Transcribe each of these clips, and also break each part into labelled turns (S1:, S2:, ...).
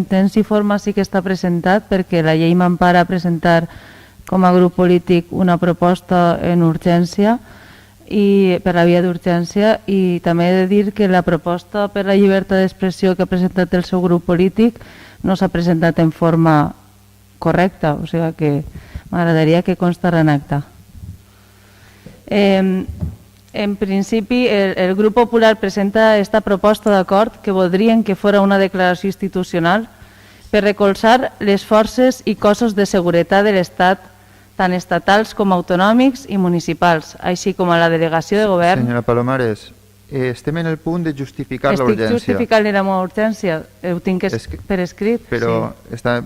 S1: en temps i forma sí que està presentat, perquè la llei m'empara a presentar com a grup polític una proposta en urgència i per la via d'urgència, i també he de dir que la proposta per la llibertat d'expressió que ha presentat el seu grup polític no s'ha presentat en forma correcta, o sigui que m'agradaria que constara en acta. En principi, el grup popular presenta esta proposta d'acord que voldrien que fora una declaració institucional per recolzar les forces i cossos de seguretat de l'Estat, tant estatals com autonòmics i municipals, així com a la delegació de govern.
S2: Senyora Palomares, estem en el punt de justificar l'urgència.
S1: Estic justificant la meva urgència, ho tinc per escrit.
S2: Però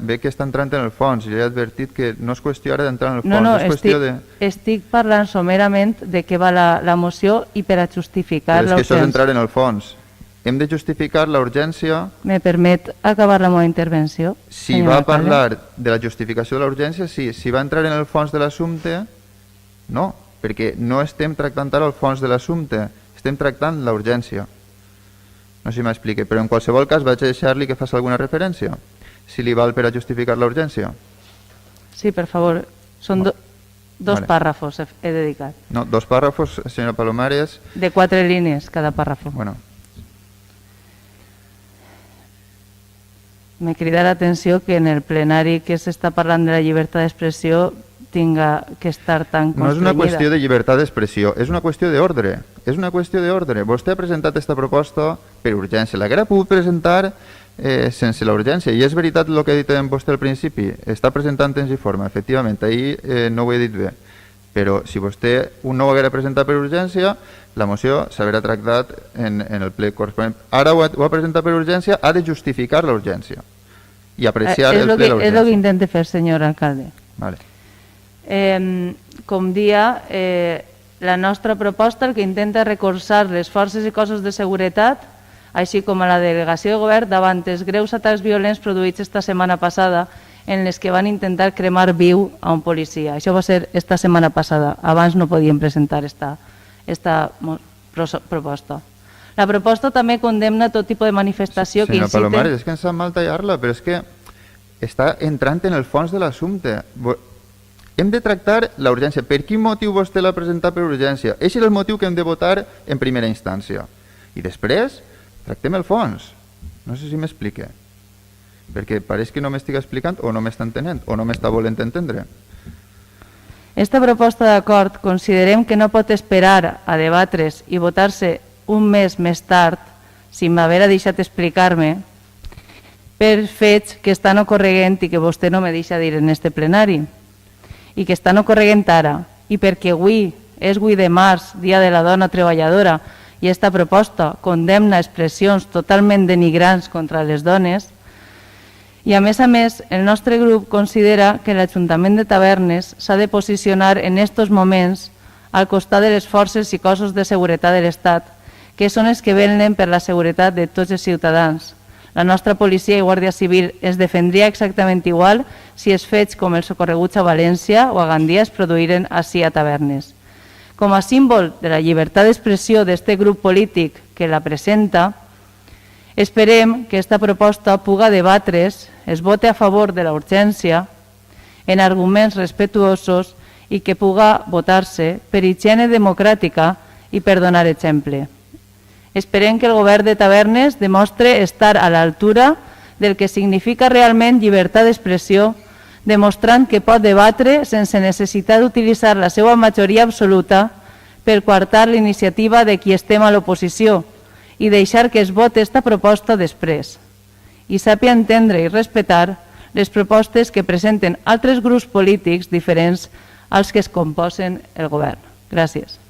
S2: bé que està entrant en el fons, jo he advertit que no és qüestió ara d'entrar en el fons.
S1: No, estic parlant somerament de què va la moció i per a justificar l'urgència.
S2: Però és que això és entrar en el fons. Hem de justificar l'urgència...
S1: Me permet acabar la meva intervenció?
S2: Si va parlar de la justificació de l'urgència, sí. Si va entrar en el fons de l'assumpte, no, perquè no estem tractant ara el fons de l'assumpte, estem tractant l'urgència. No sé si m'explique, però en qualsevol cas vaig a deixar-li que faci alguna referència, si li val per a justificar l'urgència.
S1: Sí, per favor. Són dos pàrrafos he dedicat.
S2: No, 2 pàrrafos, senyora Palomares.
S1: De 4 línies cada pàrrafo.
S2: Bueno.
S1: Me crida l'atenció que en el plenari que s'està parlant de la llibertat d'expressió tinga que estar tan constrenyida.
S2: No és una qüestió de llibertat d'expressió, és una qüestió d'ordre. És una qüestió d'ordre. Vostè ha presentat aquesta proposta per urgència. L'haguera pogut presentar sense la urgència. I és veritat el que ha dit vostè al principi. Està presentant temps i forma, efectivament. Ahir no ho he dit bé. Però si vostè no ho haguera presentat per urgència, la moció s'haurà tractat en el ple corresponent. Ara ho ha presentat per urgència, ha de justificar l'urgència i apreciar el ple l'urgència.
S1: És el que intente fer, senyor alcalde.
S2: Vale.
S1: Com dia, la nostra proposta el que intenta recolzar les forces i cossos de seguretat, així com a la delegació de govern, davant els greus atacs violents produïts esta setmana passada en les que van intentar cremar viu a un policia. Això va ser esta setmana passada. Abans no podíem presentar esta proposta. La proposta també condemna tot tipus de manifestació que inciten...
S2: Senyora Palomares, és que ens sap mal tallar-la, però és que està entrant en el fons de l'assumpte. Hem de tractar l'urgència. Per quin motiu vostè l'ha presentat per urgència? Aquest és el motiu que hem de votar en primera instància. I després tractem el fons. No sé si m'explique. Perquè pareix que no m'estic explicant o no m'està entenent o no m'està volent entendre.
S1: Esta proposta d'acord considerem que no pot esperar a debatre's i votar-se un mes més tard, si m'haguera deixat explicar-me, per fets que estan ocorreguent i que vostè no me deixa dir en este plenari, i que estan ocorreguent ara, i perquè avui és 8 de març, Dia de la Dona Treballadora, i esta proposta condemna expressions totalment denigrants contra les dones, i a més, el nostre grup considera que l'Ajuntament de Tavernes s'ha de posicionar en aquests moments al costat de les forces i cossos de seguretat de l'Estat, que són els que vetllen per la seguretat de tots els ciutadans. La nostra policia i Guàrdia Civil es defendria exactament igual si els fets com els ocorreguts a València o a Gandia es produïren ací a Tavernes. Com a símbol de la llibertat d'expressió d'este grup polític que la presenta, esperem que aquesta proposta puga debatre's, es vote a favor de la urgència en arguments respetuosos i que puga votar-se per higiene democràtica i per donar exemple. Esperem que el govern de Tavernes demostre estar a l'altura del que significa realment llibertat d'expressió, demostrant que pot debatre sense necessitat d'utilitzar la seva majoria absoluta per coartar l'iniciativa de qui estem a l'oposició i deixar que es vote esta proposta després. I sàpia entendre i respectar les propostes que presenten altres grups polítics diferents als que es composen el govern. Gràcies.